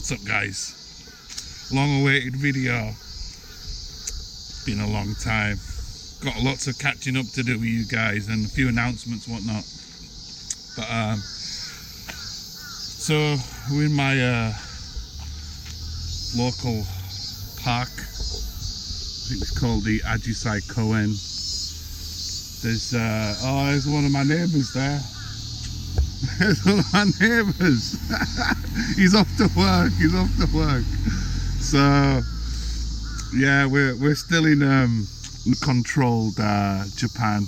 What's up, guys? Long awaited video. Been a long time. Got lots of catching up to do with you guys and a few announcements, whatnot. But so we're in my local park. I think it's called the Ajisai Koen. There's there's one of my neighbours there. There's one of my neighbours. He's off to work. He's off to work. So yeah, we're still in controlled Japan.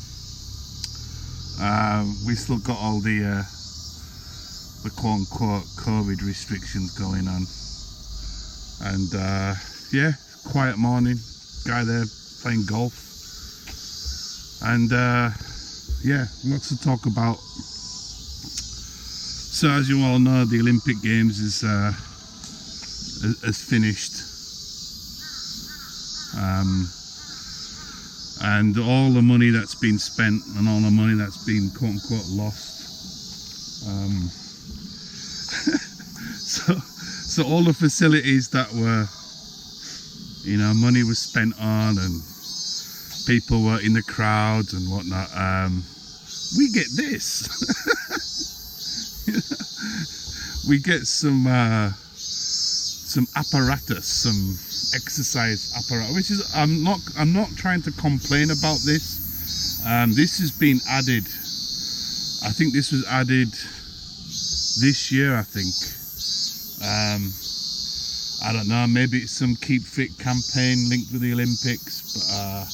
We still got all the quote-unquote COVID restrictions going on, and yeah, quiet morning. Guy there playing golf, and yeah, lots to talk about. So as you all know, the Olympic Games is has finished, and all the money that's been spent and all the money that's been quote-unquote lost, so all the facilities that were, you know, money was spent on and people were in the crowds and whatnot, we get this. We get some apparatus, some exercise apparatus, which is, I'm not trying to complain about this. This has been added, I think this was added this year, I think. I don't know, maybe it's some Keep Fit campaign linked with the Olympics, but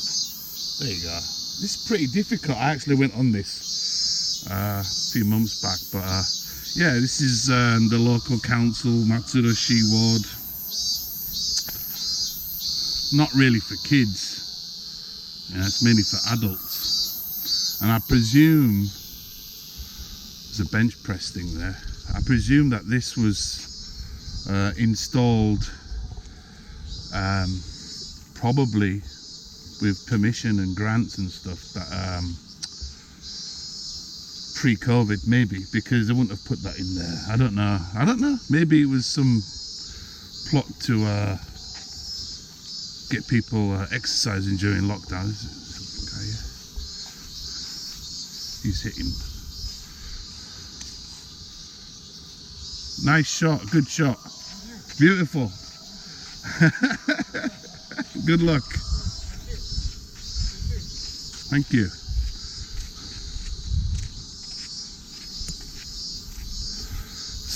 there you go. This is pretty difficult. I actually went on this a few months back, but yeah, this is the local council, Matsuroshi Ward. Not really for kids, yeah, it's mainly for adults. And I presume there's a bench press thing there. I presume that this was installed probably with permission and grants and stuff, that pre-COVID maybe, because they wouldn't have put that in there. I don't know, maybe it was some plot to get people exercising during lockdown. He's hitting. Nice shot, good shot. Beautiful. Good luck. Thank you.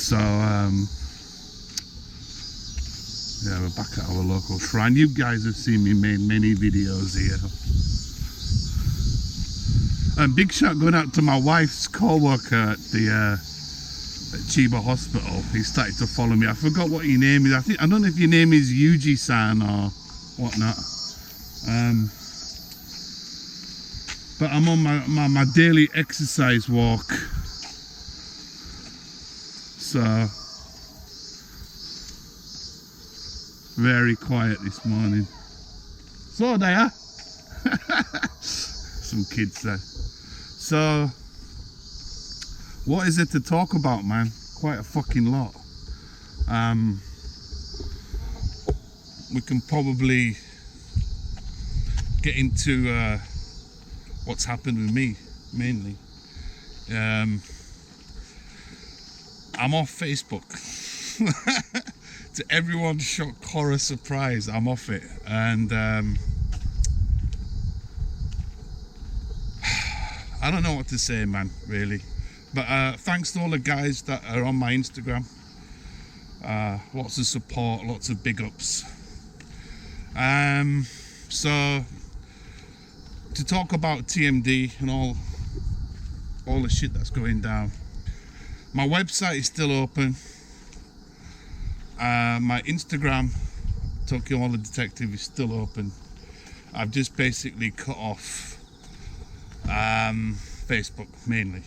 So yeah, we're back at our local shrine. You guys have seen me make many videos here. And big shout going out to my wife's co-worker at the at Chiba Hospital. He started to follow me. I forgot what your name is. I don't know if your name is Yuji-san or whatnot. But I'm on my daily exercise walk. So very quiet this morning. So there, some kids there. So what is it to talk about, man? Quite a fucking lot. We can probably get into what's happened with me mainly. I'm off Facebook. To everyone's shock, horror, surprise, I'm off it, and I don't know what to say, man, really. But thanks to all the guys that are on my Instagram. Lots of support, lots of big ups. So to talk about TMD and all the shit that's going down. My website is still open. My Instagram, Tokyo All the Detective, is still open. I've just basically cut off Facebook mainly.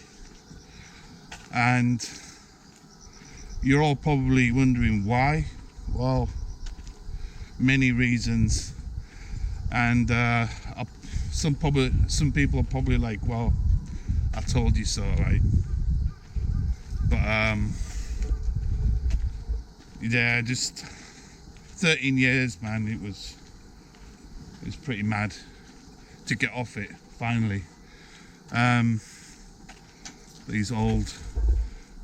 And you're all probably wondering why. Well, many reasons. And some people are probably like, well, I told you so, right? But yeah, just 13 years, man. It was pretty mad to get off it finally. These old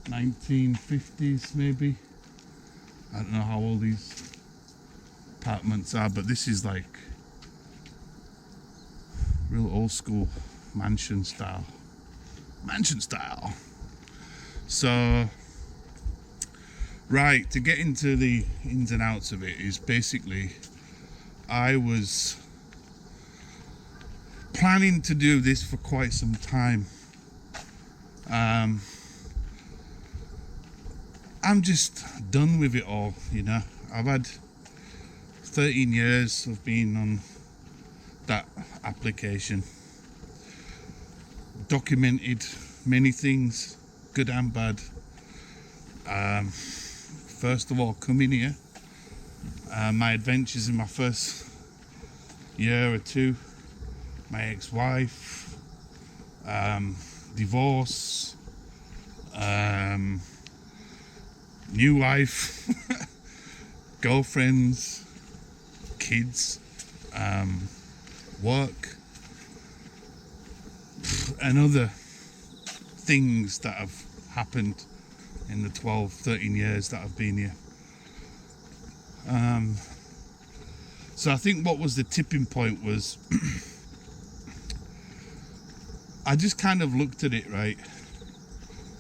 1950s maybe. I don't know how old these apartments are, but this is like real old school mansion style. So, right, to get into the ins and outs of it is basically I was planning to do this for quite some time. I'm just done with it all, you know. I've had 13 years of being on that application, documented many things, good and bad. First of all, coming here, my adventures in my first year or two, my ex-wife, divorce, new life, girlfriends, kids, work, and other things that have happened in the 12-13 years that I've been here. So I think what was the tipping point was I just kind of looked at it, right,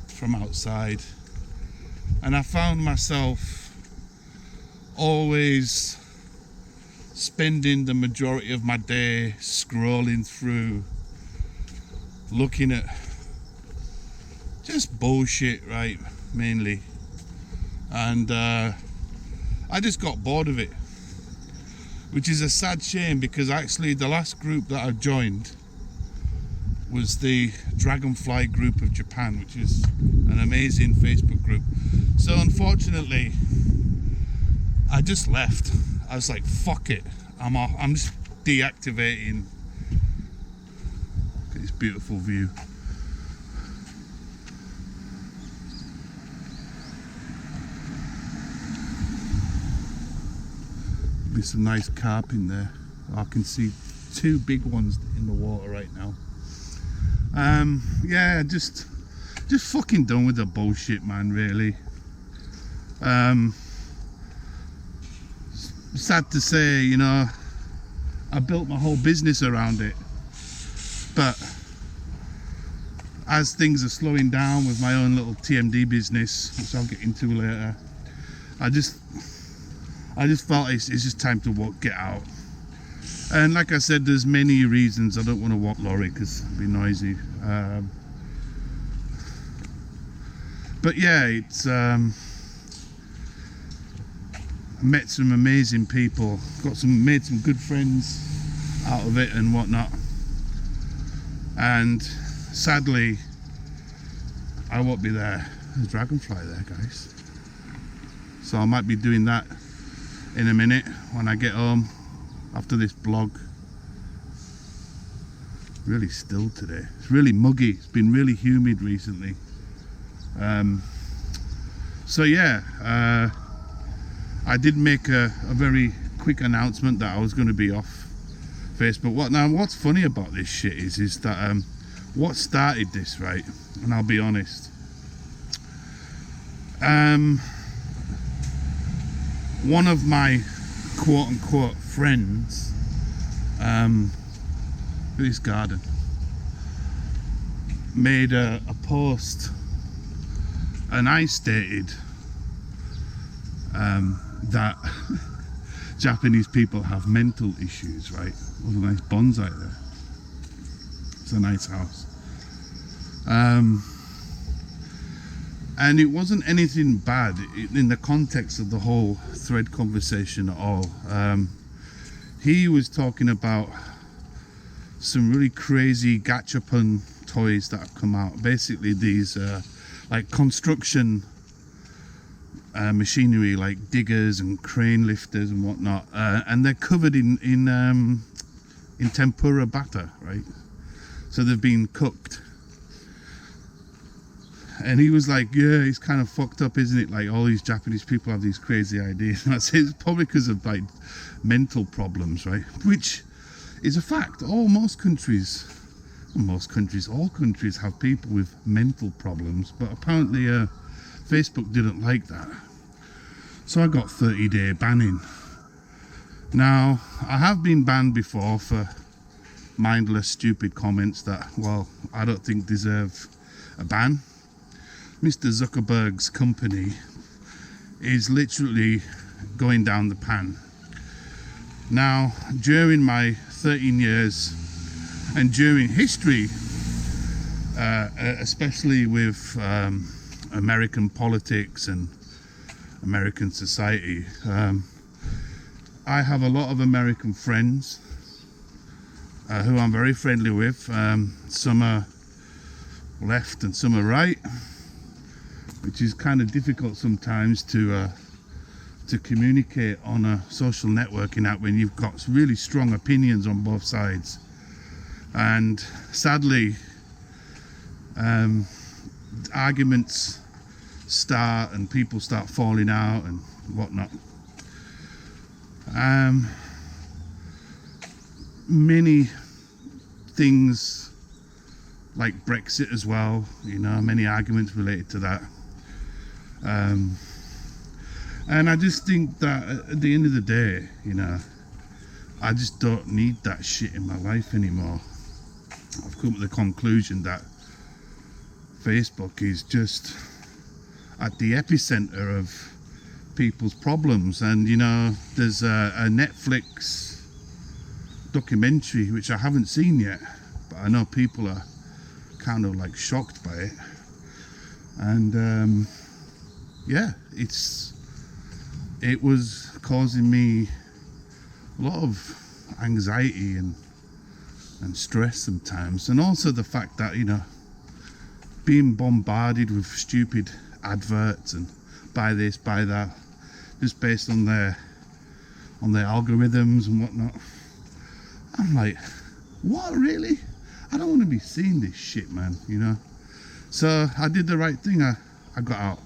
from outside, and I found myself always spending the majority of my day scrolling through, looking at just bullshit, right, mainly. And I just got bored of it, which is a sad shame, because actually the last group that I joined was the Dragonfly group of Japan, which is an amazing Facebook group. So unfortunately I just left. I was like, fuck it, I'm off. I'm just deactivating. Look at this beautiful view. There's some nice carp in there. I can see two big ones in the water right now. Yeah, just fucking done with the bullshit, man, really. Sad to say, you know, I built my whole business around it, but as things are slowing down with my own little TMD business, which I'll get into later, I just felt it's just time to get out. And like I said, there's many reasons I don't want to walk lorry because it'd be noisy. But yeah, it's met some amazing people, made some good friends out of it and whatnot. And sadly, I won't be there. There's a dragonfly there, guys. So I might be doing that in a minute when I get home after this blog. Really still today. It's really muggy. It's been really humid recently. So yeah, I did make a very quick announcement that I was going to be off Facebook. What's funny about this shit is that what started this, right? And I'll be honest. One of my quote-unquote friends, look at this garden, made a post, and I stated that Japanese people have mental issues, right? What a nice bonsai there. It's a nice house. And it wasn't anything bad in the context of the whole thread conversation at all. He was talking about some really crazy gachapon toys that have come out. Basically these like construction machinery, like diggers and crane lifters and whatnot, and they're covered in tempura batter, right? So they've been cooked. And he was like, yeah, it's kind of fucked up, isn't it? Like, all these Japanese people have these crazy ideas. And I said, it's probably because of like mental problems, right? Which is a fact. All countries have people with mental problems, but apparently Facebook didn't like that. So I got 30-day banning. Now, I have been banned before for mindless, stupid comments that, well, I don't think deserve a ban. Mr. Zuckerberg's company is literally going down the pan. Now, during my 13 years and during history, especially with American politics and American society, I have a lot of American friends who I'm very friendly with. Some are left and some are right, which is kind of difficult sometimes to communicate on a social networking app when you've got really strong opinions on both sides. And sadly, arguments start and people start falling out and whatnot. Many things like Brexit as well, you know, many arguments related to that. And I just think that at the end of the day, you know, I just don't need that shit in my life anymore. I've come to the conclusion that Facebook is just at the epicenter of people's problems. And you know, there's a Netflix documentary which I haven't seen yet, but I know people are kind of like shocked by it. And yeah, it was causing me a lot of anxiety and stress sometimes, and also the fact that, you know, being bombarded with stupid adverts and buy this, buy that, just based on their algorithms and whatnot. I'm like, what, really? I don't want to be seeing this shit, man, you know. So I did the right thing. I got out.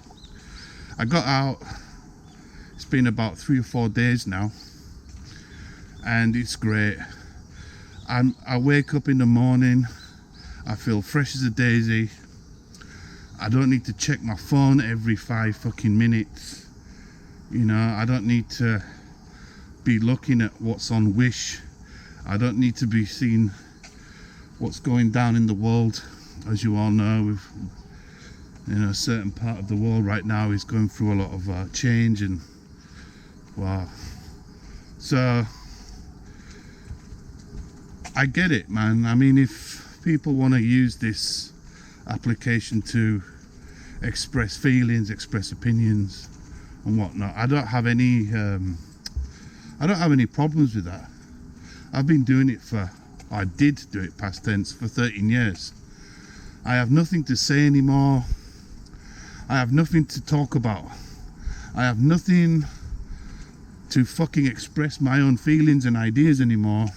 It's been about 3 or 4 days now, and it's great. I wake up in the morning, I feel fresh as a daisy. I don't need to check my phone every 5 fucking minutes. You know, I don't need to be looking at what's on Wish. I don't need to be seeing what's going down in the world. As you all know, with, you know, a certain part of the world right now is going through a lot of change, and wow. So I get it, man. I mean, if people want to use this application to express feelings, express opinions and whatnot, I don't have any problems with that. I've been doing it I did do it past tense for 13 years. I have nothing to say anymore. I have nothing to talk about. I have nothing to fucking express my own feelings and ideas anymore,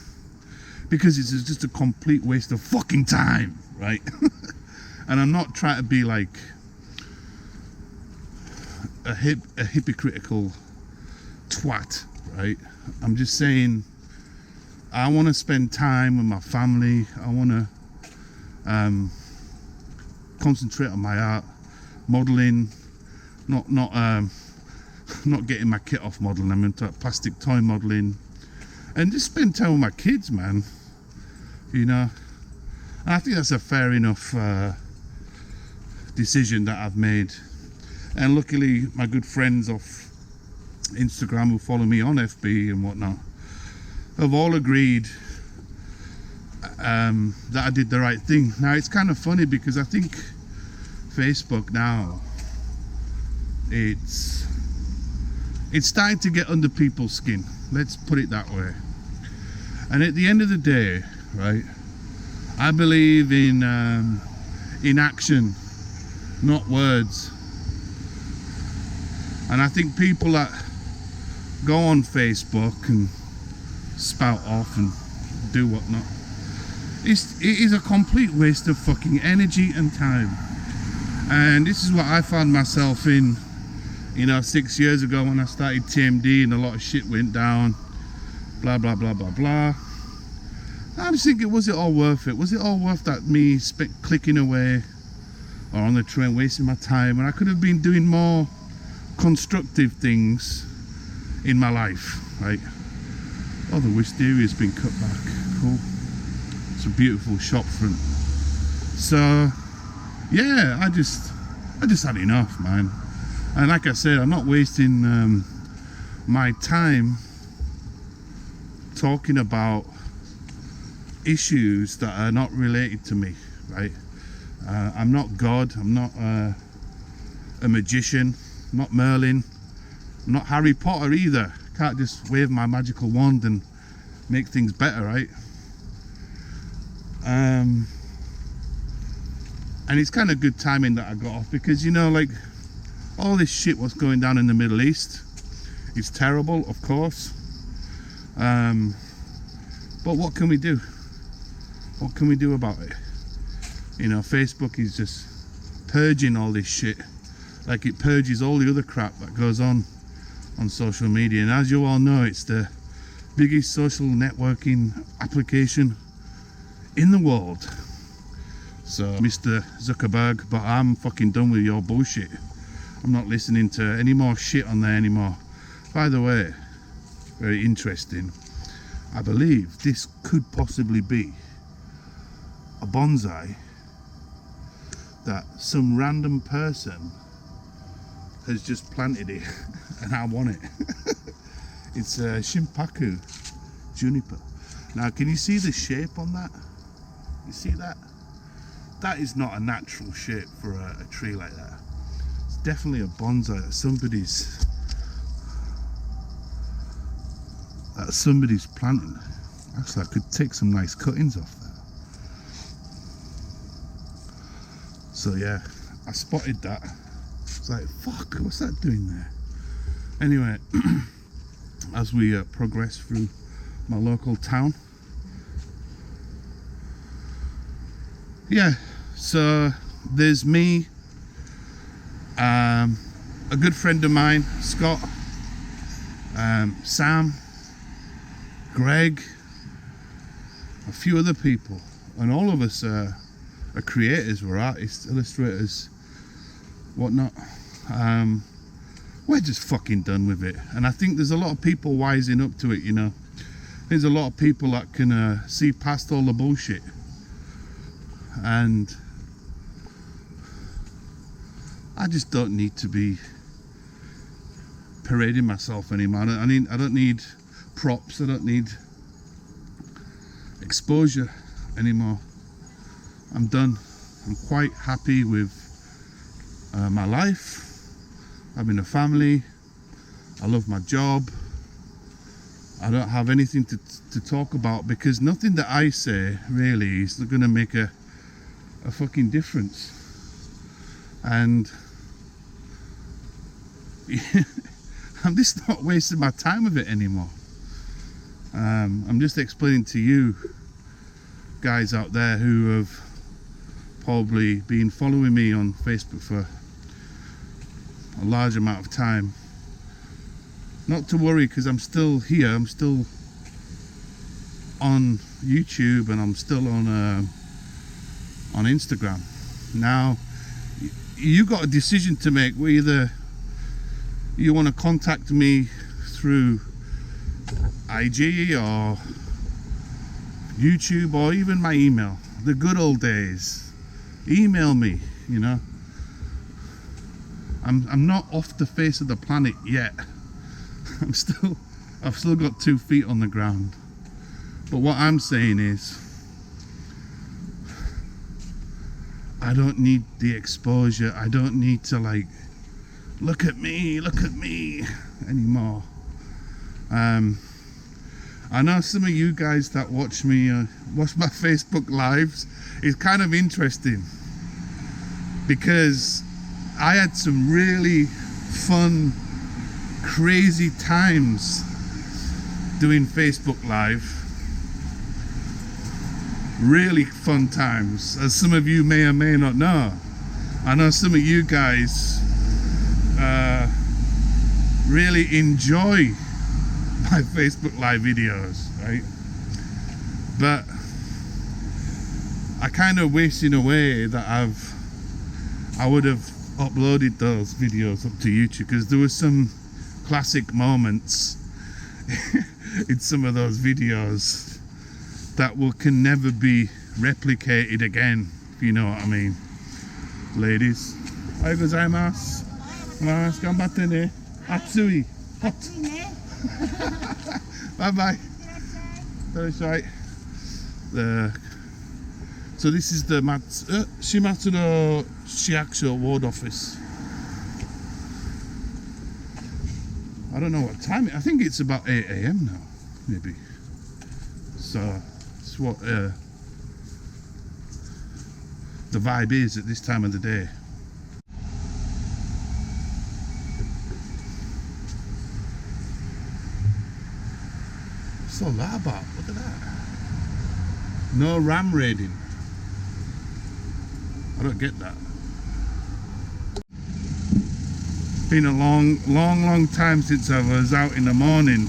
because it's just a complete waste of fucking time, right? And I'm not trying to be like a hypocritical twat, right? I'm just saying I want to spend time with my family. I want to concentrate on my art, modeling, not getting my kit off modeling. I'm into plastic toy modeling, and just spend time with my kids, man. You know, and I think that's a fair enough decision that I've made. And luckily, my good friends off Instagram who follow me on FB and whatnot have all agreed that I did the right thing. Now, it's kind of funny because I think Facebook now, it's starting to get under people's skin. Let's put it that way. And at the end of the day, right, I believe in action, not words. And I think people that go on Facebook and spout off and do whatnot, it is a complete waste of fucking energy and time. And this is what I found myself in, you know, 6 years ago when I started TMD and a lot of shit went down, blah blah blah blah blah. I'm just thinking, was it all worth it? Was it all worth that, me clicking away or on the train wasting my time when I could have been doing more constructive things in my life, right? Oh, the wistaria's been cut back. Cool. It's a beautiful shop front. So yeah, I just had enough, man. And like I said, I'm not wasting my time talking about issues that are not related to me, right? I'm not God, I'm not a magician, I'm not Merlin, I'm not Harry Potter either. Can't just wave my magical wand and make things better, right? And it's kind of good timing that I got off, because, you know, like, all this shit what's going down in the Middle East is terrible, of course, but what can we do? What can we do about it? You know, Facebook is just purging all this shit like it purges all the other crap that goes on social media. And as you all know, it's the biggest social networking application in the world. So, Mr. Zuckerberg, but I'm fucking done with your bullshit. I'm not listening to any more shit on there anymore. By the way, very interesting, I believe this could possibly be a bonsai that some random person has just planted it and I want it. It's a Shimpaku juniper. Now, can you see the shape on that? You see that? That is not a natural shape for a tree like that. It's definitely a bonsai that somebody's planting. Actually, I could take some nice cuttings off there. So yeah, I spotted that. It's like, fuck, what's that doing there? Anyway, as we progress through my local town, yeah, so there's me, a good friend of mine, Scott, Sam, Greg, a few other people, and all of us are creators, we're artists, illustrators, whatnot. We're just fucking done with it, and I think there's a lot of people wising up to it, you know. There's a lot of people that can see past all the bullshit, and I just don't need to be parading myself anymore. I don't need props, I don't need exposure anymore. I'm done. I'm quite happy with my life, having a family. I love my job. I don't have anything to talk about, because nothing that I say really is going to make a fucking difference. And I'm just not wasting my time with it anymore. I'm just explaining to you guys out there who have probably been following me on Facebook for a large amount of time, not to worry, because I'm still here. I'm still on YouTube, and I'm still on Instagram. Now, you got a decision to make. Whether you want to contact me through IG or YouTube, or even my email, the good old days. Email me, you know. I'm not off the face of the planet yet. I've still got 2 feet on the ground. But what I'm saying is, I don't need the exposure. I don't need to, like, look at me anymore. I know some of you guys that watch my Facebook lives. It's kind of interesting, because I had some really fun, crazy times doing Facebook Live. Really fun times, as some of you may or may not know. I know some of you guys really enjoy my Facebook Live videos, right? But I kind of wish in a way that I would have uploaded those videos up to YouTube, because there were some classic moments in some of those videos that can never be replicated again, if you know what I mean. Ladies, ohayou gozaimasu. Ganbatte ne. Atsui. Bye bye. Right. So this is the Shimatsu no Shiakusho ward office. I don't know what time I think it's about 8 AM now, maybe. So it's what the vibe is at this time of the day. What's all that about? Look at that. No ram raiding. I don't get that. Been a long time since I was out in the morning.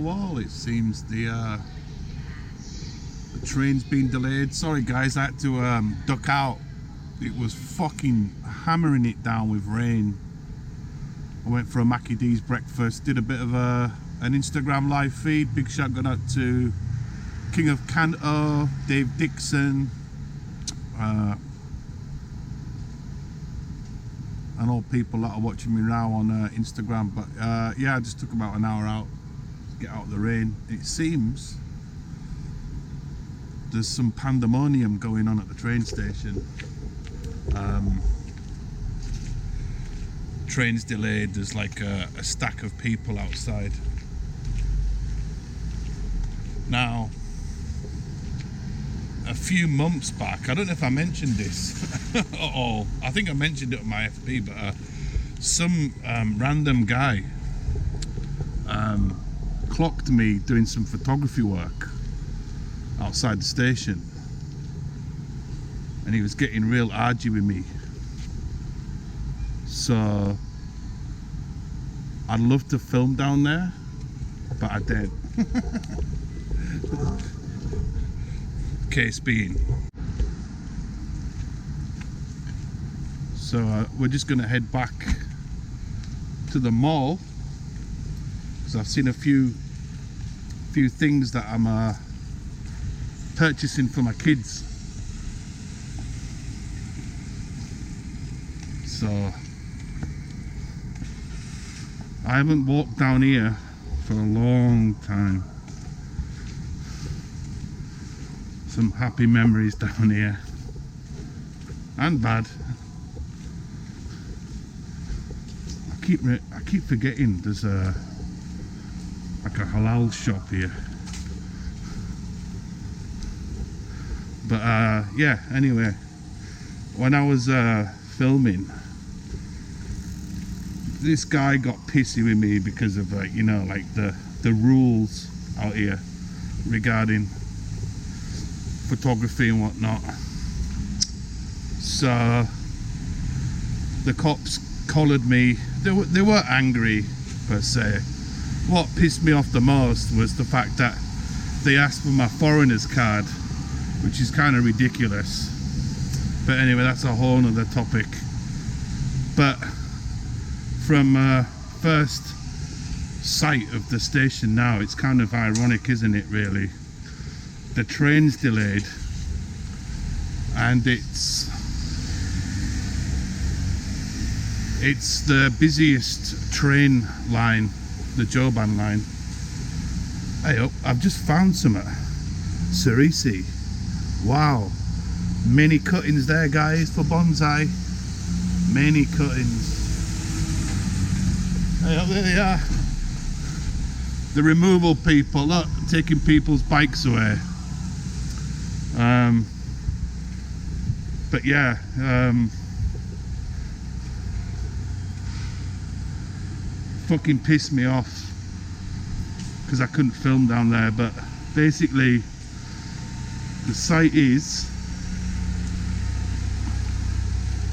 Well, it seems the train's been delayed. Sorry guys, I had to duck out. It was fucking hammering it down with rain. I went for a Mackie D's breakfast, did a bit of an Instagram live feed. Big shout going out to King of Canto, Dave Dixon, and all people that are watching me now on Instagram. But yeah, I just took about an hour out to get out of the rain. It seems there's some pandemonium going on at the train station. Train's delayed. There's like a stack of people outside. Now, a few months back, I don't know if I mentioned this at all. I think I mentioned it on my FB, but some random guy clocked me doing some photography work outside the station, and he was getting real argy with me. So I'd love to film down there, but I didn't. Case being, so we're just gonna head back to the mall because I've seen a few things that I'm purchasing for my kids. So I haven't walked down here for a long time. Some happy memories down here, and bad. I keep forgetting there's like a halal shop here. But yeah, anyway, when I was filming, this guy got pissy with me because of you know, like the rules out here regarding photography and whatnot. So the cops collared me. They weren't angry per se. What pissed me off the most was the fact that they asked for my foreigner's card, which is kind of ridiculous. But anyway, that's a whole nother topic. But from first sight of the station now, it's kind of ironic, isn't it, really? The train's delayed, and it's the busiest train line, the Joban line, Hey up, I've just found some Cerisi. Wow. Many cuttings there, guys, for bonsai. Many cuttings. Hey up, there they are. The removal people, look, taking people's bikes away. But yeah, fucking pissed me off because I couldn't film down there. But basically the site is,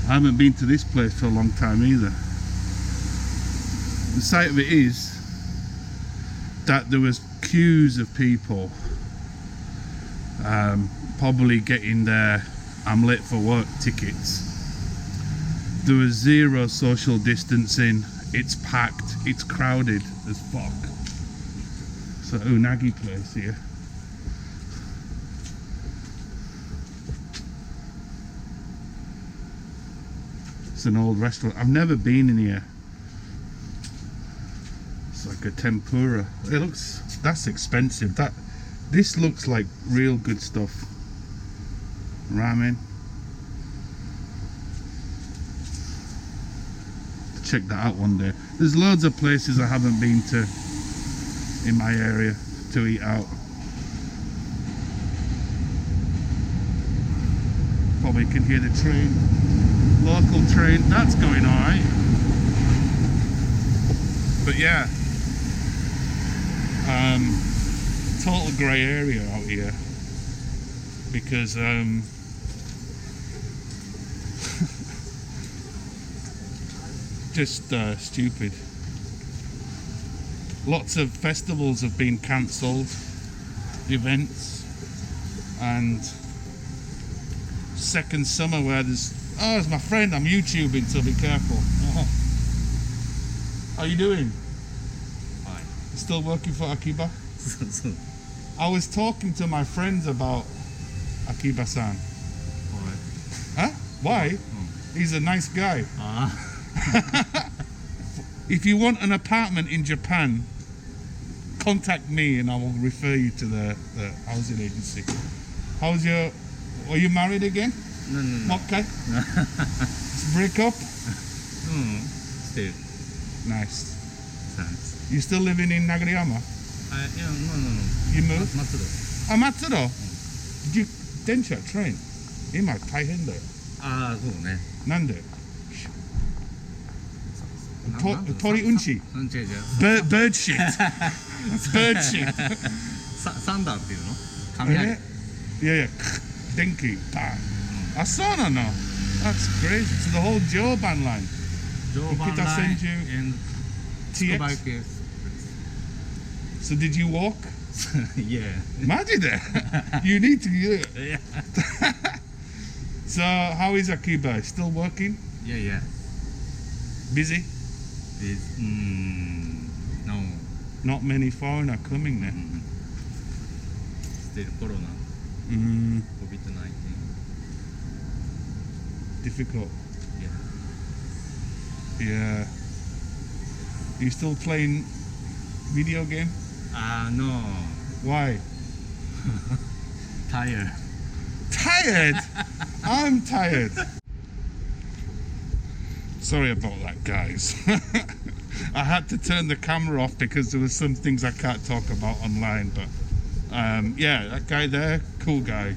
I haven't been to this place for a long time either. The site of it is that there was queues of people probably getting their I'm late for work tickets. There was zero social distancing. It's packed, it's crowded as fuck. It's an unagi place here. It's an old restaurant. I've never been in here. It's like a tempura. It looks, that's expensive. This looks like real good stuff. Ramen. Check that out one day. There's loads of places I haven't been to in my area to eat out. Probably can hear the train. Local train. That's going alright. But yeah. Total grey area out here. Because just stupid. Lots of festivals have been cancelled, events, and second summer where there's, oh, it's my friend, I'm YouTubing, so be careful. Oh. How you doing? Fine. You still working for Akiba? I was talking to my friends about Akiba-san. Why? Huh? Why? He's a nice guy. If you want an apartment in Japan, contact me and I will refer you to the housing agency. How's your... Are you married again? No. Okay. Break up? Still. Nice. Thanks. You still living in Nagayama? No. You moved? Matsudo. Ah, Matsudo? Did you... Densha, train? 今大変だよ。そうね。なんで？鳥うんち。違う。bird shit. bird shit. サンダーっていうの？雷。いやいや、電気パン。あ、そうなの。That's crazy. So the whole Joban line. Joban line and TX. bike is. So did you walk? Yeah. マジで? You need to do it. Yeah. So how is Akiba? Still working? Yeah. Busy? No. Not many foreigner coming there. Still Corona. COVID-19. Difficult. Yeah. Yeah. You still playing video game? No. Why? Tired. Tired? I'm tired. Sorry about that, guys. I had to turn the camera off because there were some things I can't talk about online, but yeah, that guy there, cool guy.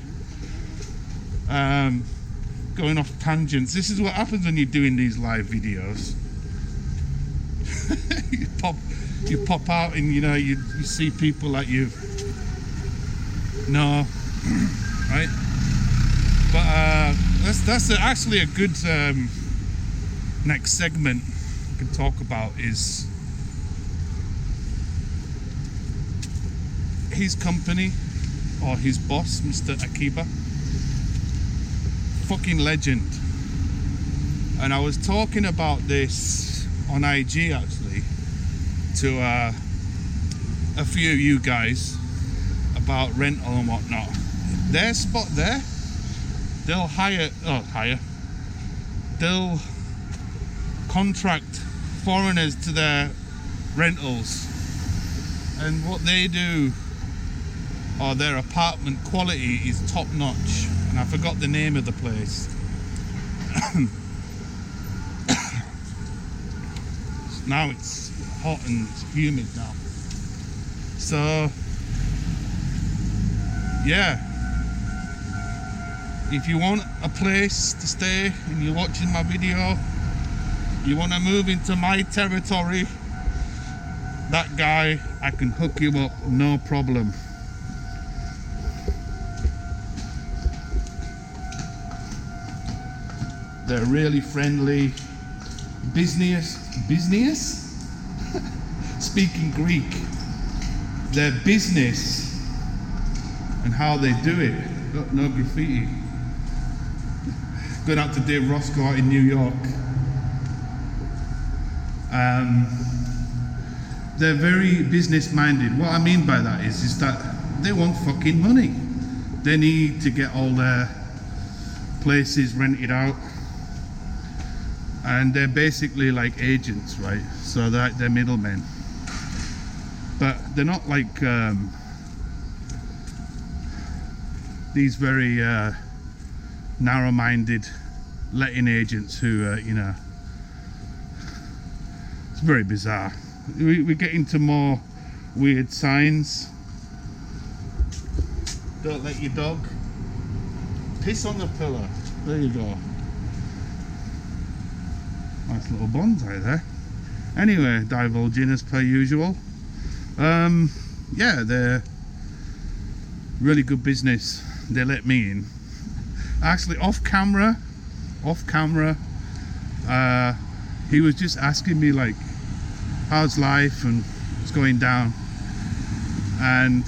Going off tangents. This is what happens when you're doing these live videos. you pop out and you see people that you know, right? But that's actually a good next segment we can talk about is his company or his boss, Mr. Akiba. Fucking legend. And I was talking about this on IG actually to a few of you guys about rental and whatnot. Their spot there, they'll they'll contract foreigners to their rentals, and what they do or their apartment quality is top notch. And I forgot the name of the place. Now it's hot and humid now. So yeah, if you want a place to stay and you're watching my video, you want to move into my territory, that guy, I can hook you up, no problem. They're really friendly. Business? Speaking Greek. Their business and how they do it. Look, no graffiti. Going out to Dave Roscoe out in New York. They're very business minded. What I mean by that is that they want fucking money. They need to get all their places rented out. And they're basically like agents, right? So they're middlemen. But they're not like these very narrow-minded letting agents who, you know, it's very bizarre. We get into more weird signs. Don't let your dog piss on the pillow. There you go. Nice little bonsai there. Anyway, divulging as per usual. Yeah, they're really good business. They let me in. Actually, off camera, he was just asking me like, how's life and what's going down. And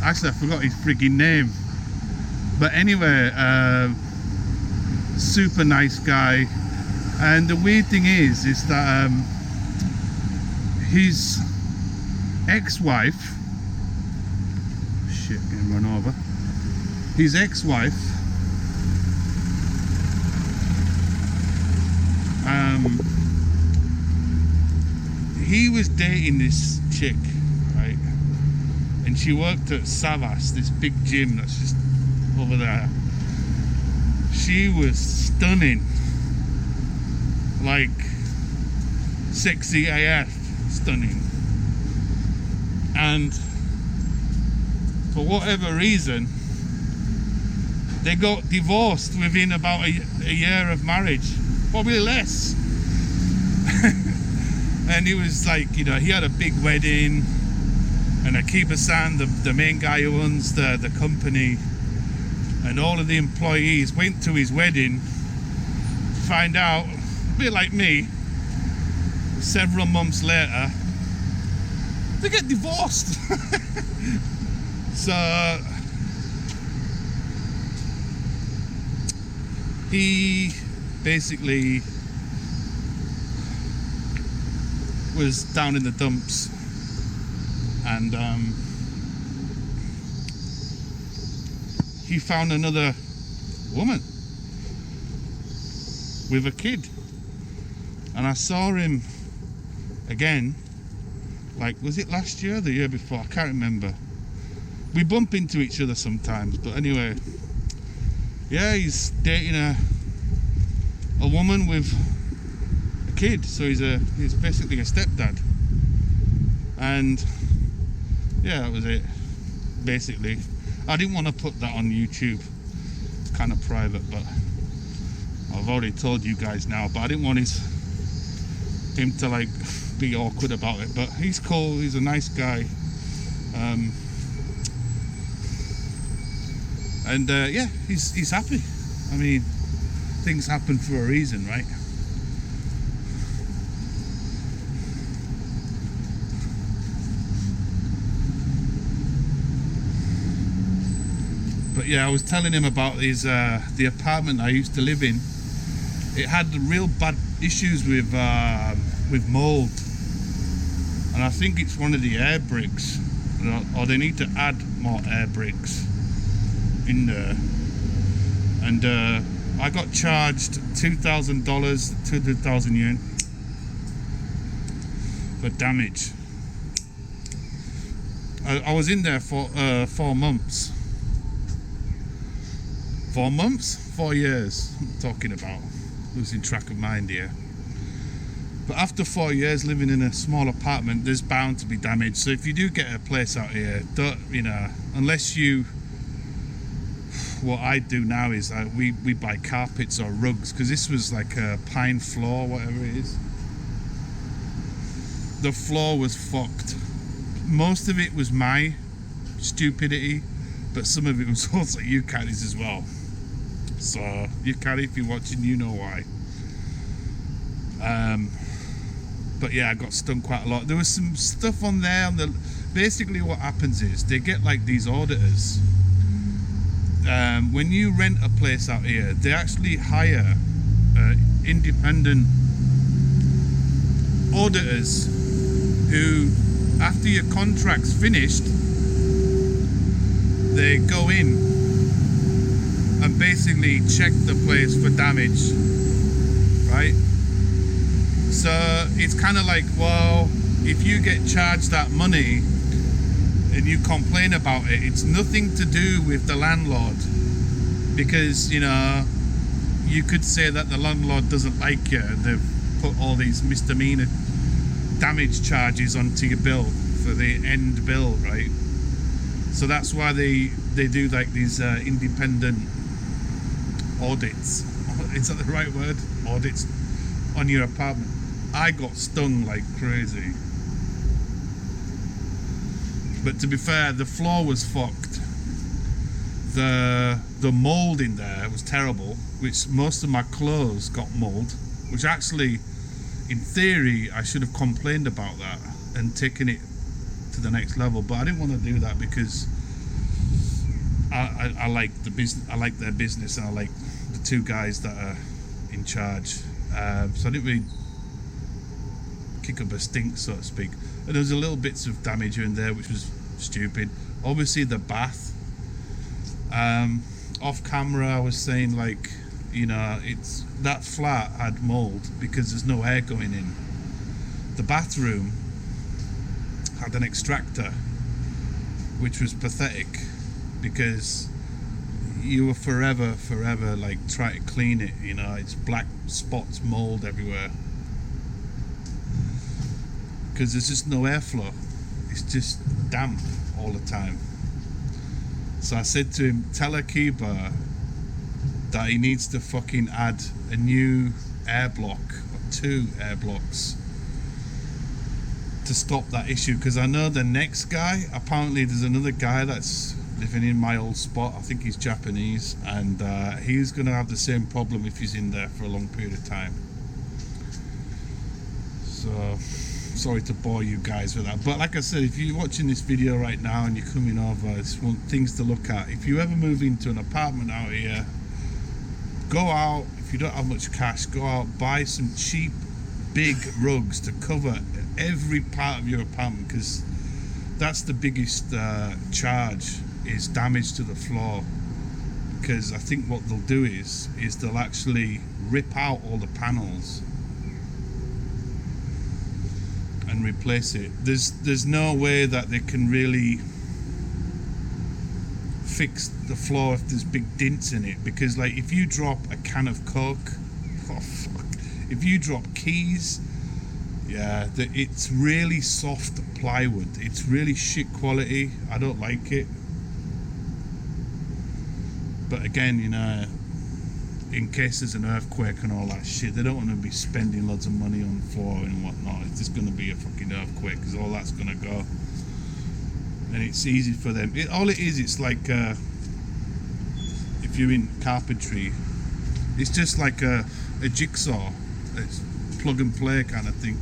actually, I forgot his freaking name. But anyway, super nice guy. And the weird thing is that his ex-wife, shit, getting run over. His ex-wife, he was dating this chick, right? And she worked at Savas, this big gym that's just over there. She was stunning. Like sexy AF, stunning. And for whatever reason, they got divorced within about a year of marriage, probably less. And he was like, you know, he had a big wedding, and Akiba-san, the main guy who owns the company, and all of the employees went to his wedding, find out, a bit like me, several months later, they get divorced. So he basically was down in the dumps, and he found another woman with a kid. And I saw him again, like, was it last year or the year before? I can't remember. We bump into each other sometimes, but anyway, yeah, he's dating a woman with a kid, so he's basically a stepdad. And yeah, that was it, basically. I didn't want to put that on YouTube, it's kind of private, but I've already told you guys now. But I didn't want him to like be awkward about it. But he's cool, he's a nice guy. And yeah, he's happy. I mean, things happen for a reason, right? But yeah, I was telling him about his the apartment I used to live in. It had real bad issues with mold, and I think it's one of the air bricks, or they need to add more air bricks in there. And I got charged $2,000, 200,000 yen for damage. I was in there for 4 months. 4 months? 4 years. I'm talking about losing track of mind here. But after 4 years living in a small apartment, there's bound to be damage. So if you do get a place out here, don't, you know, unless you, what I do now is we buy carpets or rugs, because this was like a pine floor, whatever it is. The floor was fucked. Most of it was my stupidity, but some of it was also you caddies as well. So you caddy, if you're watching, you know why. But yeah, I got stung quite a lot. There was some stuff on there. Basically what happens is they get like these auditors. When you rent a place out here, they actually hire independent auditors who, after your contract's finished, they go in and basically check the place for damage, right? So it's kind of like, well, if you get charged that money and you complain about it, it's nothing to do with the landlord, because, you know, you could say that the landlord doesn't like you. They've put all these misdemeanor damage charges onto your bill for the end bill, right? So that's why they do like these independent audits. Is that the right word? Audits on your apartment. I got stung like crazy. But to be fair, the floor was fucked. The mold in there was terrible, which most of my clothes got mold, which actually, in theory, I should have complained about that and taken it to the next level, but I didn't want to do that because I like the business. I like their business, and I like the two guys that are in charge. So I didn't really kick up a stink, so to speak. And there was a little bits of damage in there, which was stupid. Obviously, the bath. Off camera, I was saying, like, you know, it's that flat had mold because there's no air going in. The bathroom had an extractor, which was pathetic, because you were forever like trying to clean it, you know. It's black spots, mold everywhere, because there's just no airflow. It's just damp all the time. So I said to him, tell Akiba that he needs to fucking add a new air block, or 2 air blocks, to stop that issue. Because I know the next guy, apparently there's another guy that's living in my old spot. I think he's Japanese, and he's going to have the same problem if he's in there for a long period of time. So sorry to bore you guys with that, but like I said, if you're watching this video right now and you're coming over, it's one things to look at. If you ever move into an apartment out here, go out. If you don't have much cash, go out, buy some cheap big rugs to cover every part of your apartment, because that's the biggest charge, is damage to the floor. Because I think what they'll do is they'll actually rip out all the panels and replace it. There's no way that they can really fix the floor if there's big dents in it, because like if you drop a can of Coke, oh fuck, if you drop keys, yeah, it's really soft plywood. It's really shit quality. I don't like it. But again, you know, in case there's an earthquake and all that shit, they don't want to be spending loads of money on flooring and whatnot. It's just going to be a fucking earthquake, because all that's going to go. And it's easy for them. All it is, it's like if you're in carpentry, it's just like a jigsaw. It's plug and play kind of thing,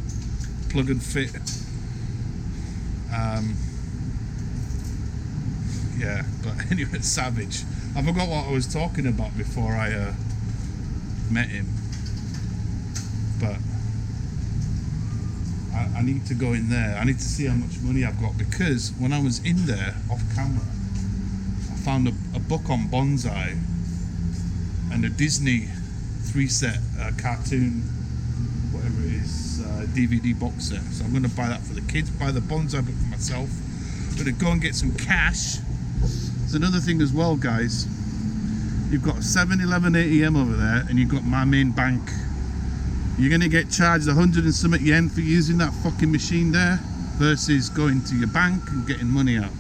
plug and fit. Yeah, but anyway, savage. I forgot what I was talking about before I met him, but I need to go in there. I need to see how much money I've got, because when I was in there off camera, I found a book on bonsai and a Disney 3-set cartoon, whatever it is, DVD box set. So I'm going to buy that for the kids, buy the bonsai book for myself, Gotta go and get some cash. There's another thing as well, guys. You've got 7-Eleven ATM over there, and you've got my main bank. You're gonna get charged 100 and something yen for using that fucking machine there, versus going to your bank and getting money out.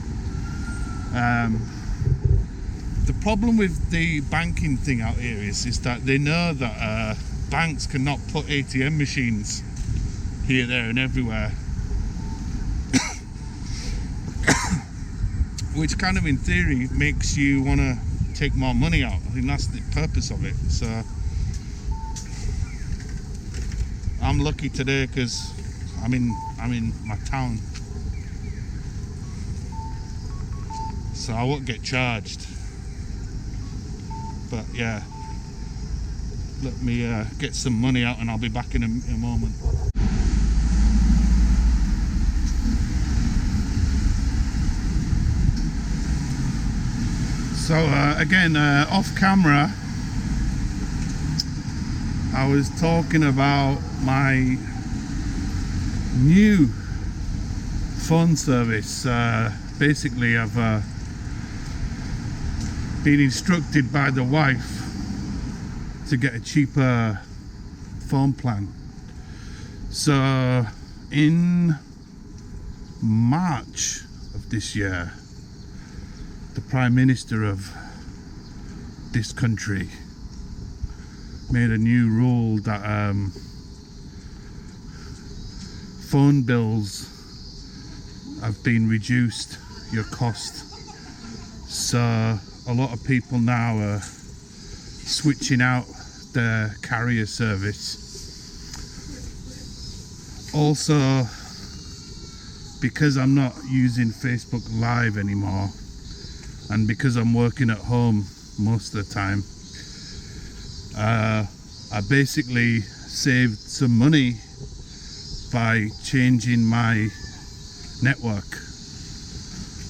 The problem with the banking thing out here is that they know that banks cannot put ATM machines here, there, and everywhere. Which kind of in theory makes you want to take more money out. I think that's the purpose of it. So I'm lucky today because I'm in my town, so I won't get charged. But yeah, let me get some money out and I'll be back in a moment. So again, off camera, I was talking about my new phone service. Basically, I've been instructed by the wife to get a cheaper phone plan. So in March of this year, the Prime Minister of this country made a new rule that phone bills have been reduced, your cost. So a lot of people now are switching out their carrier service. Also, because I'm not using Facebook Live anymore, and because I'm working at home most of the time, I basically saved some money by changing my network.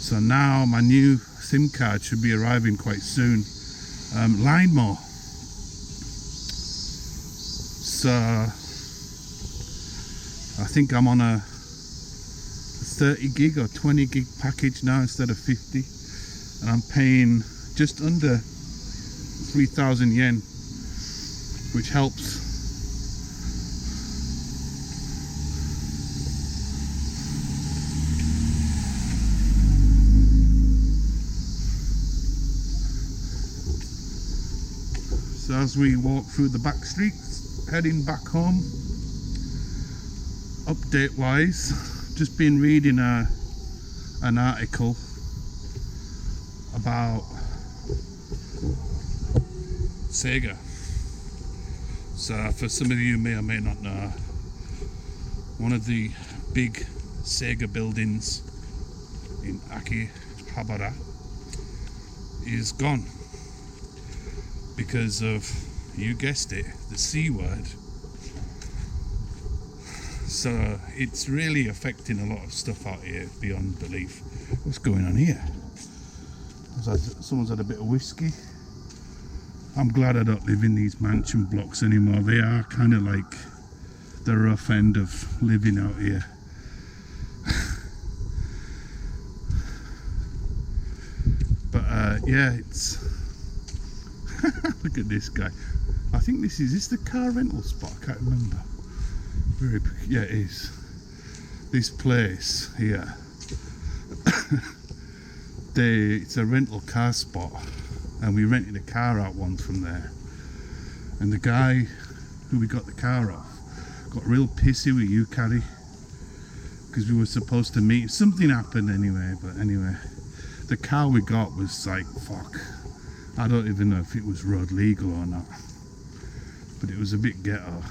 So now my new SIM card should be arriving quite soon. Line more. So I think I'm on a 30 gig or 20 gig package now instead of 50. And I'm paying just under 3,000 yen, which helps. So as we walk through the back streets, heading back home, update wise, just been reading an article about Sega. So for some of you may or may not know, one of the big Sega buildings in Akihabara is gone because of, you guessed it, the C word. So it's really affecting a lot of stuff out here beyond belief. What's going on here? Someone's had a bit of whiskey. I'm glad I don't live in these mansion blocks anymore. They are kind of like the rough end of living out here. But yeah, it's look at this guy. I think this is the car rental spot? I can't remember. Yeah, it is. This place here. It's a rental car spot, and we rented a car out once from there, and the guy who we got the car off got real pissy with you, Caddy, because we were supposed to meet. Something happened anyway, but anyway, the car we got was like, fuck, I don't even know if it was road legal or not, but it was a bit ghetto.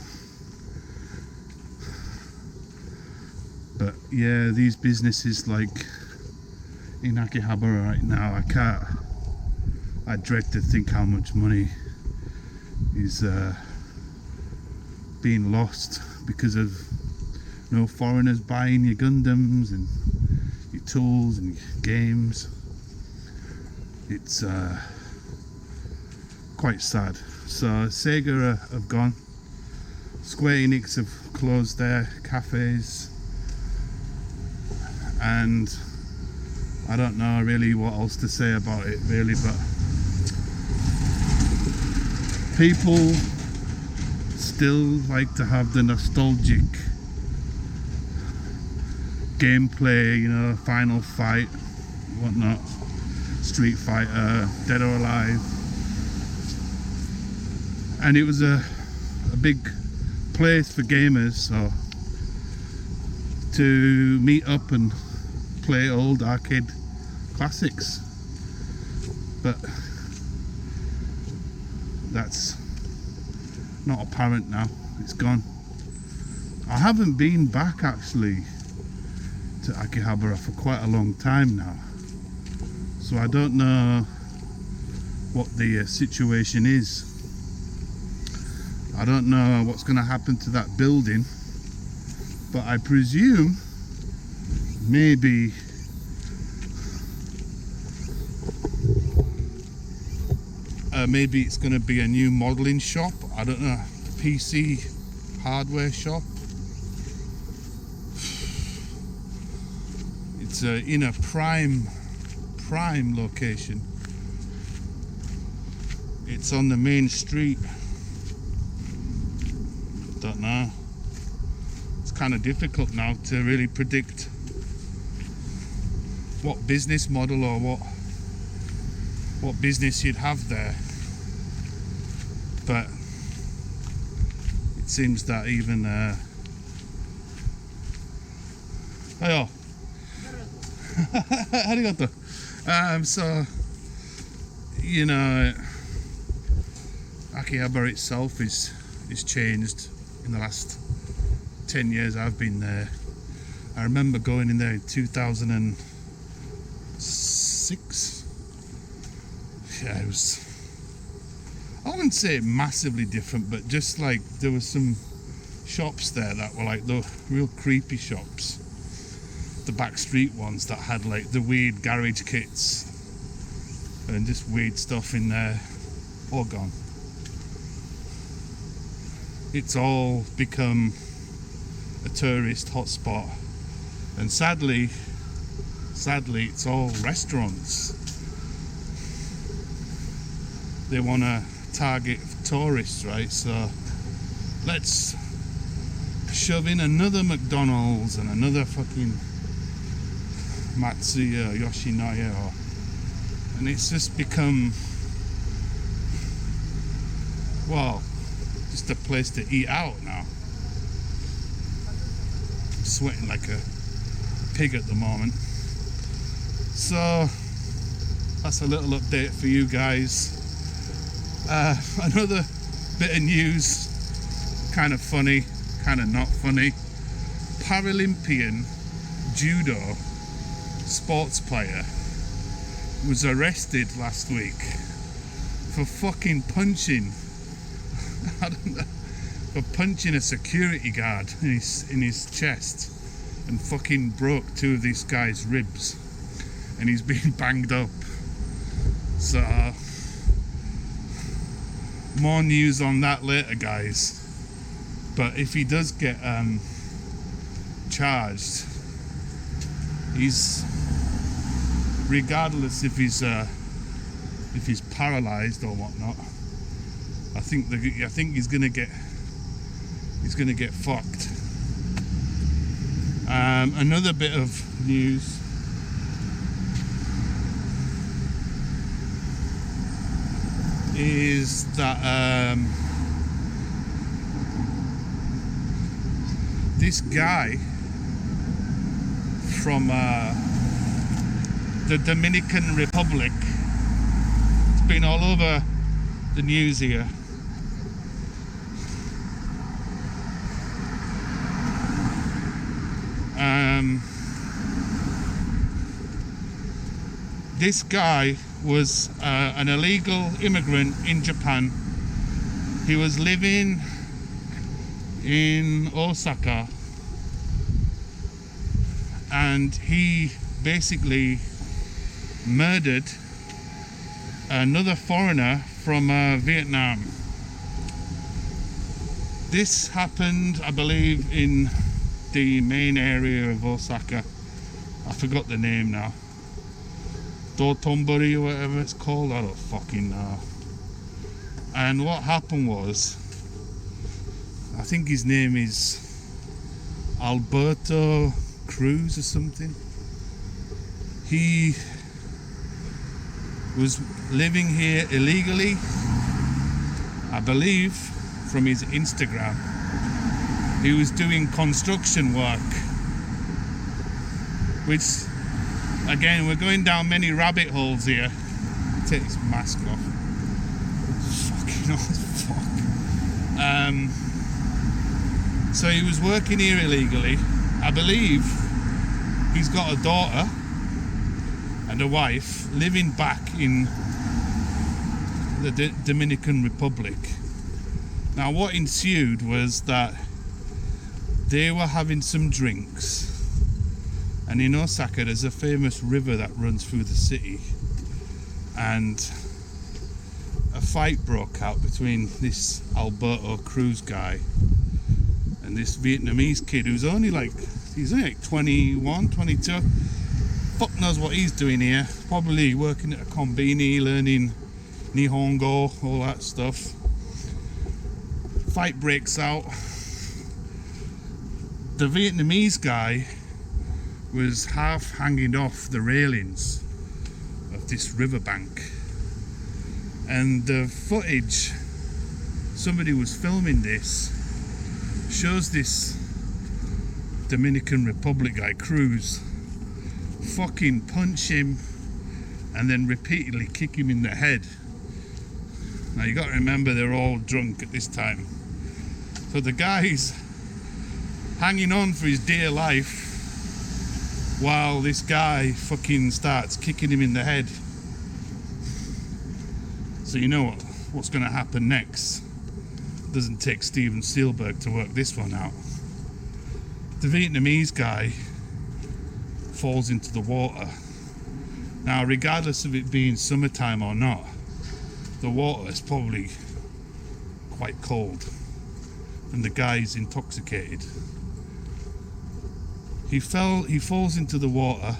But yeah, these businesses like in Akihabara right now, I dread to think how much money is being lost because of no foreigners buying your Gundams and your tools and your games. It's quite sad. So Sega have gone, Square Enix have closed their cafes, and I don't know really what else to say about it really, but people still like to have the nostalgic gameplay, you know, Final Fight, whatnot, Street Fighter, Dead or Alive, and it was a big place for gamers, so to meet up and play old arcade classics, but that's not apparent now. It's gone. I haven't been back actually to Akihabara for quite a long time now, so I don't know what the situation is. I don't know what's going to happen to that building, but I presume maybe maybe it's going to be a new modeling shop. I don't know, PC hardware shop. It's in a prime location. It's on the main street. Don't know. It's kind of difficult now to really predict what business model or what business you'd have there, but it seems that even oh, arigato. So you know, Akihabara itself is changed in the last 10 years I've been there. I remember going in there in 2006. Yeah, it was, I wouldn't say massively different, but just like there were some shops there that were like the real creepy shops, the back street ones that had like the weird garage kits and just weird stuff in there, all gone. It's all become a tourist hotspot, and sadly it's all restaurants. They want to target tourists, right? So let's shove in another McDonald's and another fucking Matsuya, Yoshinoya, and it's just become, well, just a place to eat out now. I'm sweating like a pig at the moment. So that's a little update for you guys. Another bit of news, kind of funny, kind of not funny. Paralympian judo sports player was arrested last week for fucking punching, I don't know, for punching a security guard in his chest, and fucking broke 2 of this guy's ribs, and he's been banged up. So more news on that later, guys. But if he does get charged, he's, regardless if he's paralyzed or whatnot, I think he's gonna get fucked. Another bit of news. Is that this guy from the Dominican Republic, it's been all over the news here, this guy was an illegal immigrant in Japan. He was living in Osaka, and he basically murdered another foreigner from Vietnam. This happened, I believe, in the main area of Osaka. I forgot the name now. Dotonbori or whatever it's called. I don't fucking know. And what happened was, I think his name is Alberto Cruz or something. He was living here illegally, I believe, from his Instagram. He was doing construction work, which, again, we're going down many rabbit holes here. Take this mask off. Fucking hell, fuck. So he was working here illegally. I believe he's got a daughter and a wife living back in the Dominican Republic. Now, what ensued was that they were having some drinks, and in Osaka there's a famous river that runs through the city, and a fight broke out between this Alberto Cruz guy and this Vietnamese kid who's only like 21, 22. Fuck knows what he's doing here. Probably working at a kombini, learning Nihongo, all that stuff. Fight breaks out. The Vietnamese guy was half hanging off the railings of this riverbank, and the footage, somebody was filming this, shows this Dominican Republic guy, Cruz, fucking punch him and then repeatedly kick him in the head. Now you got to remember they're all drunk at this time, so the guy's hanging on for his dear life while this guy fucking starts kicking him in the head. So you know what's going to happen next. Doesn't take Steven Spielberg to work this one out. The Vietnamese guy falls into the water. Now, regardless of it being summertime or not, the water is probably quite cold, and the guy's intoxicated. He falls into the water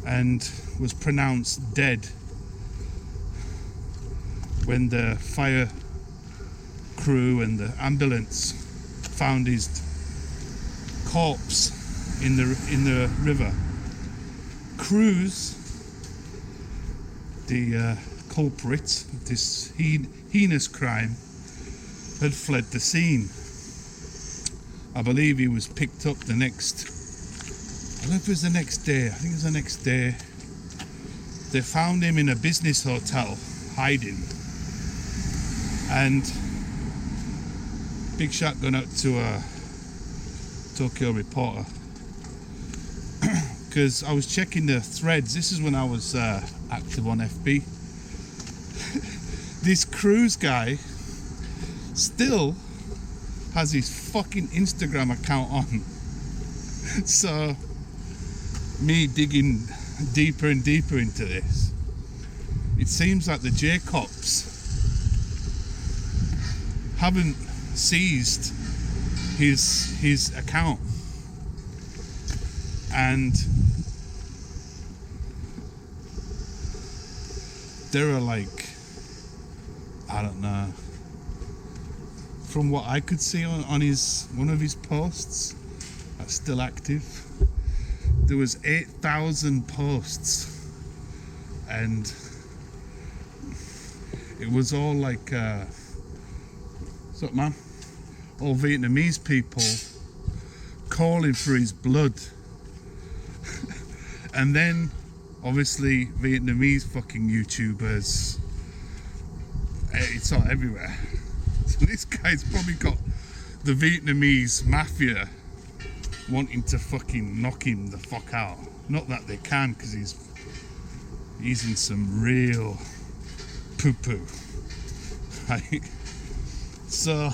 and was pronounced dead when the fire crew and the ambulance found his corpse in the river. Cruz, the culprit of this heinous crime, had fled the scene. I believe he was picked up the next, I don't know if it was the next day, I think it was the next day. They found him in a business hotel, hiding. And big shout going out to a Tokyo Reporter, because I was checking the threads. This is when I was active on FB. This Cruz guy still has his fucking Instagram account on. So me digging deeper and deeper into this, it seems like the J-Cops haven't seized his account, and there are like, I don't know, from what I could see on one of his posts that's still active, there was 8,000 posts, and it was all like what's up, man? All Vietnamese people calling for his blood. And then obviously Vietnamese fucking YouTubers, it's all everywhere. So this guy's probably got the Vietnamese mafia wanting to fucking knock him the fuck out. Not that they can, because he's in some real poo-poo. Right? So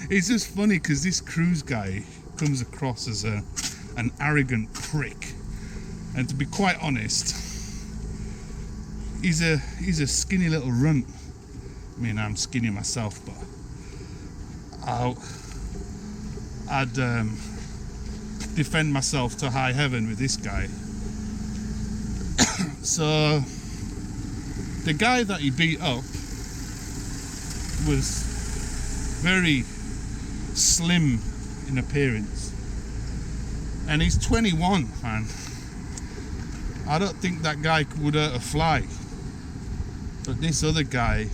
it's just funny because this Cruz guy comes across as an arrogant prick, and to be quite honest, he's a skinny little runt. I mean, I'm skinny myself, but I'd defend myself to high heaven with this guy. So the guy that he beat up was very slim in appearance, and he's 21, man. I don't think that guy would hurt a fly, but this other guy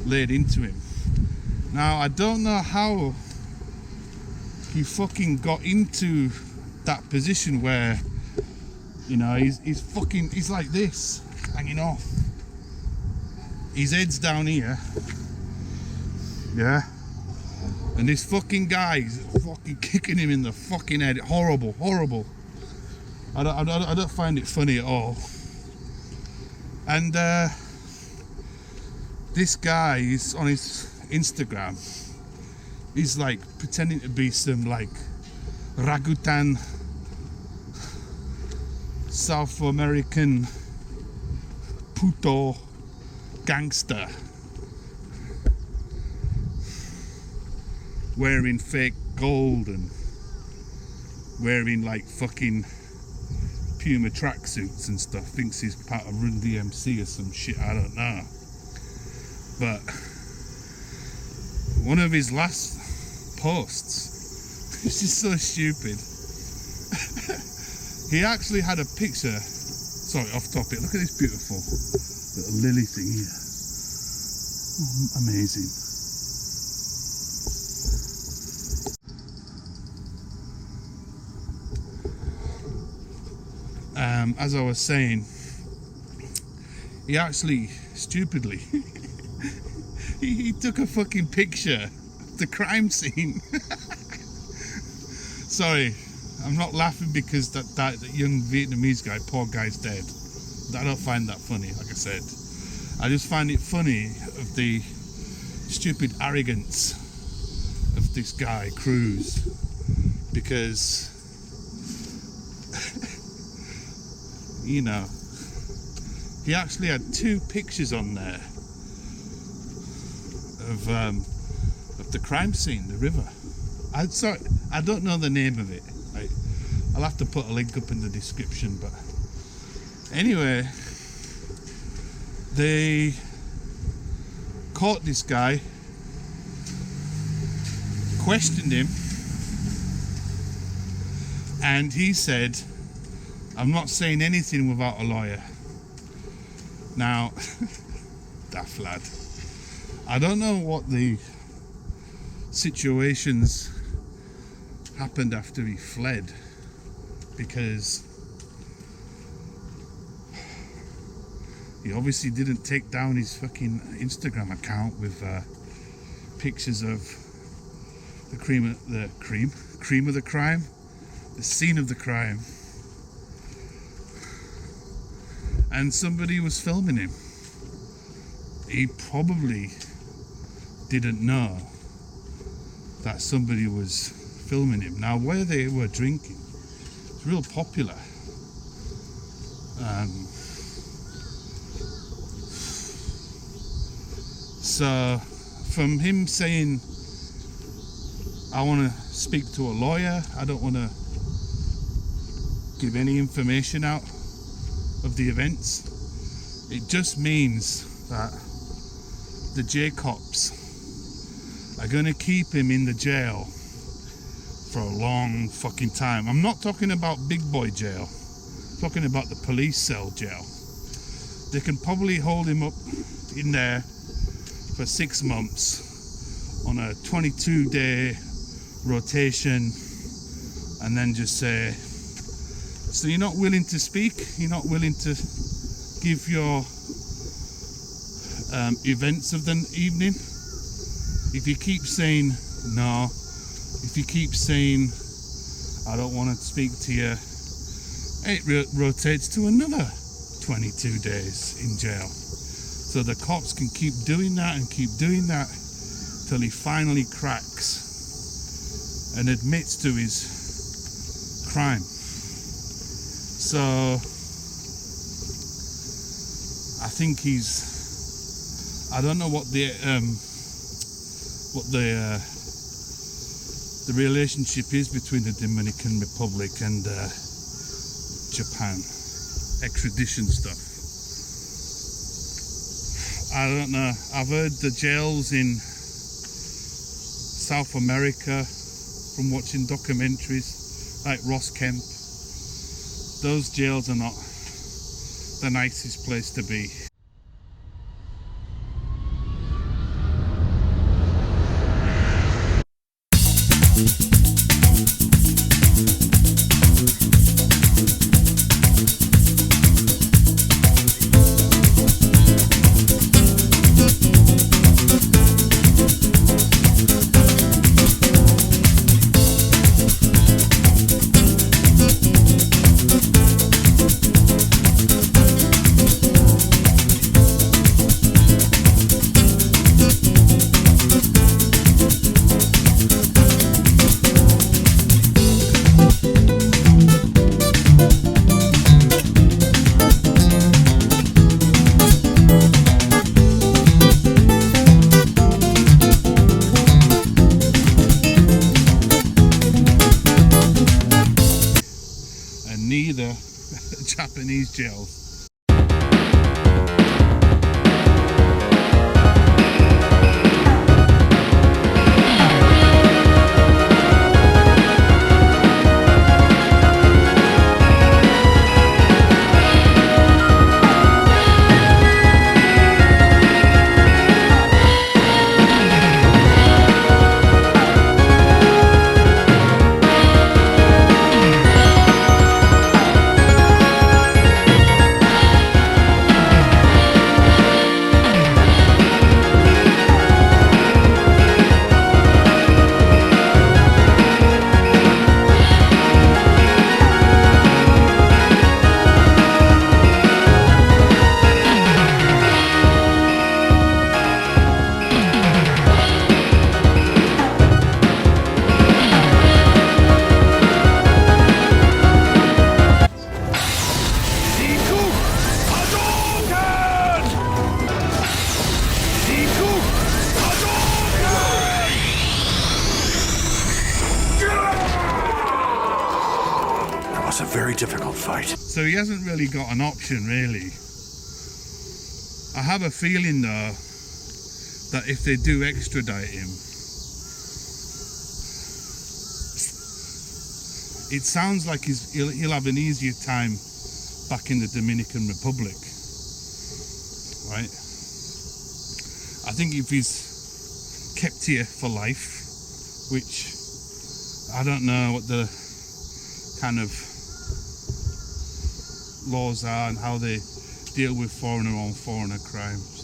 laid into him. Now I don't know how he fucking got into that position where, you know, he's like this, hanging off. His head's down here, yeah, and this fucking guy's fucking kicking him in the fucking head. Horrible, horrible. I don't find it funny at all. And this guy is on his Instagram. He's like pretending to be some like Ragutan South American puto gangster, wearing fake gold and wearing like fucking Puma tracksuits and stuff. Thinks he's part of Run DMC or some shit, I don't know. But one of his last posts, this is so stupid. He actually had a picture. Sorry, off topic. Look at this beautiful little lily thing here. Oh, amazing. As I was saying, he actually stupidly he took a fucking picture of the crime scene. Sorry, I'm not laughing because that young Vietnamese guy, poor guy's dead. I don't find that funny, like I said. I just find it funny of the stupid arrogance of this guy, Cruz, because you know, he actually had 2 pictures on there of the crime scene, the river. I don't know the name of it. I'll have to put a link up in the description. But anyway, they caught this guy, questioned him, and he said, "I'm not saying anything without a lawyer." Now, daft lad. I don't know what the situations happened after he fled, because he obviously didn't take down his fucking Instagram account with pictures of the cream of the crime, the scene of the crime. And somebody was filming him. He probably didn't know that somebody was filming him. Now, where they were drinking, it's real popular. So, from him saying, "I want to speak to a lawyer, I don't want to give any information out of the events," it just means that the J-Cops are going to keep him in the jail for a long fucking time. I'm not talking about big boy jail, I'm talking about the police cell jail. They can probably hold him up in there for 6 months on a 22-day rotation, and then just say, "So you're not willing to speak? You're not willing to give your events of the evening? If you keep saying no, if you keep saying I don't want to speak to you," it rotates to another 22 days in jail. So the cops can keep doing that and keep doing that till he finally cracks and admits to his crime. So I think I don't know what the relationship is between the Dominican Republic and Japan. extradition stuff. I don't know. I've heard the jails in South America from watching documentaries like Ross Kemp. Those jails are not the nicest place to be. Neither Japanese jails. A very difficult fight. So he hasn't really got an option, really. I have a feeling though that if they do extradite him, it sounds like he'll have an easier time back in the Dominican Republic, right? I think if he's kept here for life, which I don't know what the kind of laws are and how they deal with foreigner on foreigner crimes,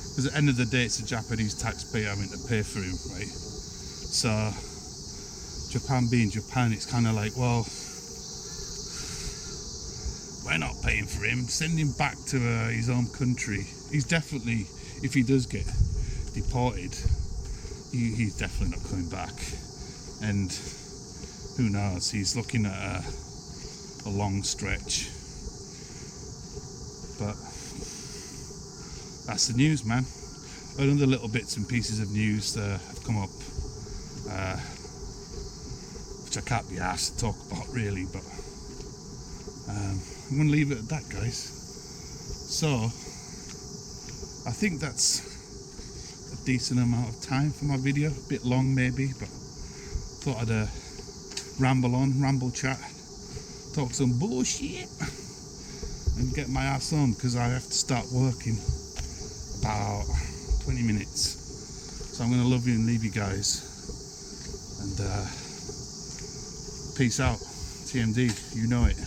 because at the end of the day it's a Japanese taxpayer having to pay for him, right? So Japan being Japan, it's kind of like, well, we're not paying for him, send him back to his home country. He's definitely, if he does get deported, he's definitely not coming back, and who knows, he's looking at a long stretch. But that's the news, man. Other little bits and pieces of news have come up, which I can't be asked to talk about really, but I'm going to leave it at that, guys. So I think that's a decent amount of time for my video. A bit long maybe, but thought I'd ramble on, ramble chat, talk some bullshit, and get my ass home, because I have to start working about 20 minutes. So I'm going to love you and leave you guys, and peace out. TMD, you know it.